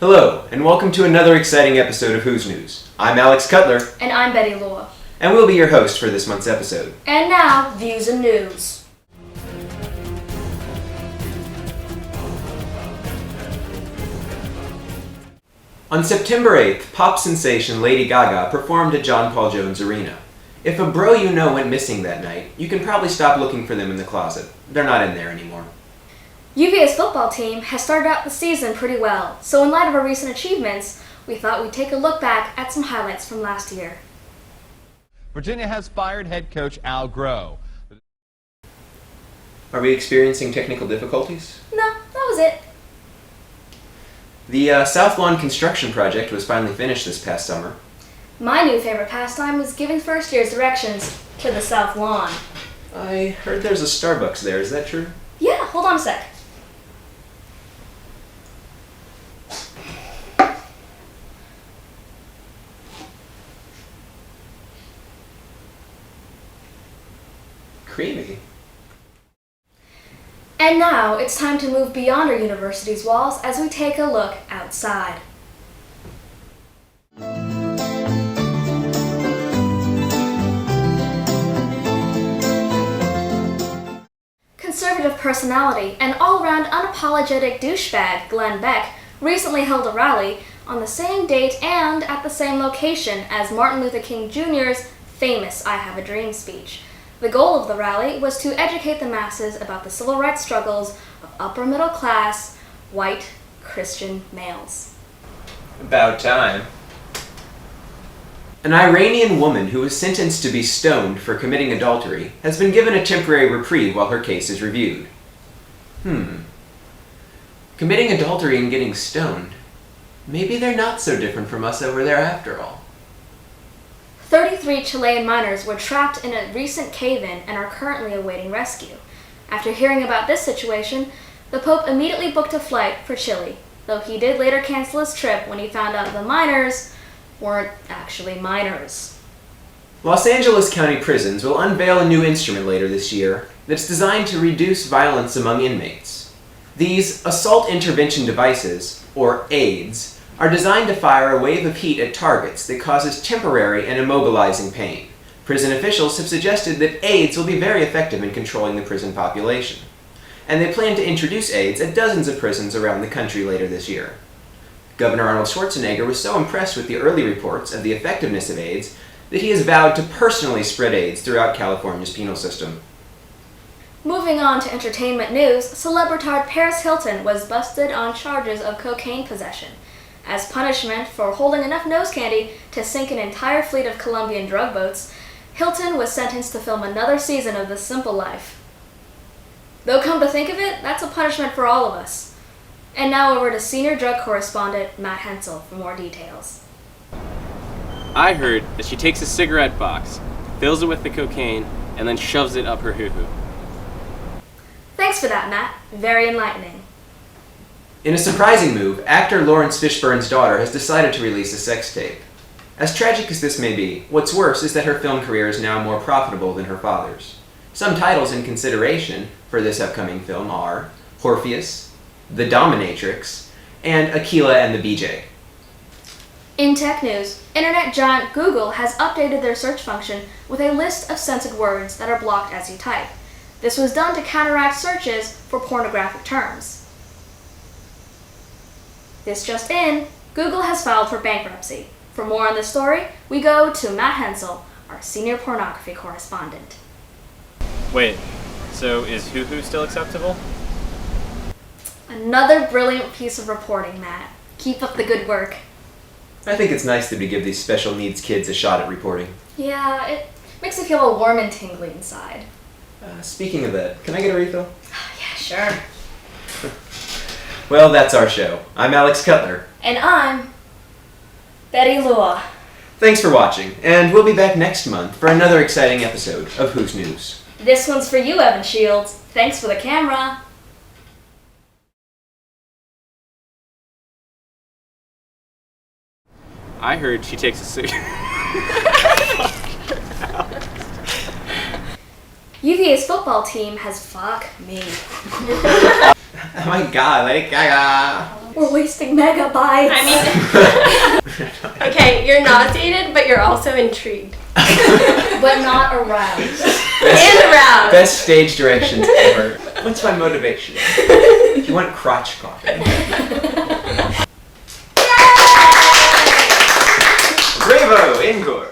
Hello, and welcome to another exciting episode of Who's News. I'm Alex Cutler. And I'm Betty Law. And we'll be your host for this month's episode. And now, Views and News. On September 8th, pop sensation Lady Gaga performed at John Paul Jones Arena. If a bro you know went missing that night, you can probably stop looking for them in the closet. They're not in there anymore. UVA's football team has started out the season pretty well, so in light of our recent achievements, we thought we'd take a look back at some highlights from last year. Virginia has fired head coach Al Groh. Are we experiencing technical difficulties? No, that was it. The South Lawn construction project was finally finished this past summer. My new favorite pastime was giving first years directions to the South Lawn. I heard there's a Starbucks there, is that true? Yeah, hold on a sec. Creamy. And now, it's time to move beyond our university's walls as we take a look outside. Conservative personality and all-around unapologetic douchebag Glenn Beck recently held a rally on the same date and at the same location as Martin Luther King Jr.'s famous I Have a Dream speech. The goal of the rally was to educate the masses about the civil rights struggles of upper-middle-class, white, Christian males. About time. An Iranian woman who was sentenced to be stoned for committing adultery has been given a temporary reprieve while her case is reviewed. Committing adultery and getting stoned. Maybe they're not so different from us over there after all. 33 Chilean miners were trapped in a recent cave-in and are currently awaiting rescue. After hearing about this situation, the Pope immediately booked a flight for Chile, though he did later cancel his trip when he found out the miners weren't actually miners. Los Angeles County Prisons will unveil a new instrument later this year that's designed to reduce violence among inmates. These Assault Intervention Devices, or AIDS, are designed to fire a wave of heat at targets that causes temporary and immobilizing pain. Prison officials have suggested that AIDS will be very effective in controlling the prison population, and they plan to introduce AIDS at dozens of prisons around the country later this year. Governor Arnold Schwarzenegger was so impressed with the early reports of the effectiveness of AIDS that he has vowed to personally spread AIDS throughout California's penal system. Moving on to entertainment news, celebritard Paris Hilton was busted on charges of cocaine possession. As punishment for holding enough nose candy to sink an entire fleet of Colombian drug boats, Hilton was sentenced to film another season of The Simple Life. Though come to think of it, that's a punishment for all of us. And now over to senior drug correspondent Matt Hensel for more details. I heard that she takes a cigarette box, fills it with the cocaine, and then shoves it up her hoo-hoo. Thanks for that, Matt. Very enlightening. In a surprising move, actor Lawrence Fishburne's daughter has decided to release a sex tape. As tragic as this may be, what's worse is that her film career is now more profitable than her father's. Some titles in consideration for this upcoming film are Orpheus, The Dominatrix, and Aquila and the BJ. In tech news, internet giant Google has updated their search function with a list of censored words that are blocked as you type. This was done to counteract searches for pornographic terms. This just in, Google has filed for bankruptcy. For more on this story, we go to Matt Hensel, our senior pornography correspondent. Wait, so is hoo-hoo still acceptable? Another brilliant piece of reporting, Matt. Keep up the good work. I think it's nice that we give these special needs kids a shot at reporting. Yeah, it makes me feel all warm and tingly inside. Speaking of that, can I get a refill? Yeah, sure. Well, that's our show. I'm Alex Cutler. And I'm Betty Law. Thanks for watching, and we'll be back next month for another exciting episode of Who's News. This one's for you, Evan Shields. Thanks for the camera. I heard she takes a cigarette. UVA's football team has fuck me. Oh my god, Lady Gaga! We're wasting megabytes. I mean, okay, you're nauseated, but you're also intrigued. but not aroused. And aroused. Best stage directions ever. What's my motivation? You want crotch coffee. Bravo, Ingor!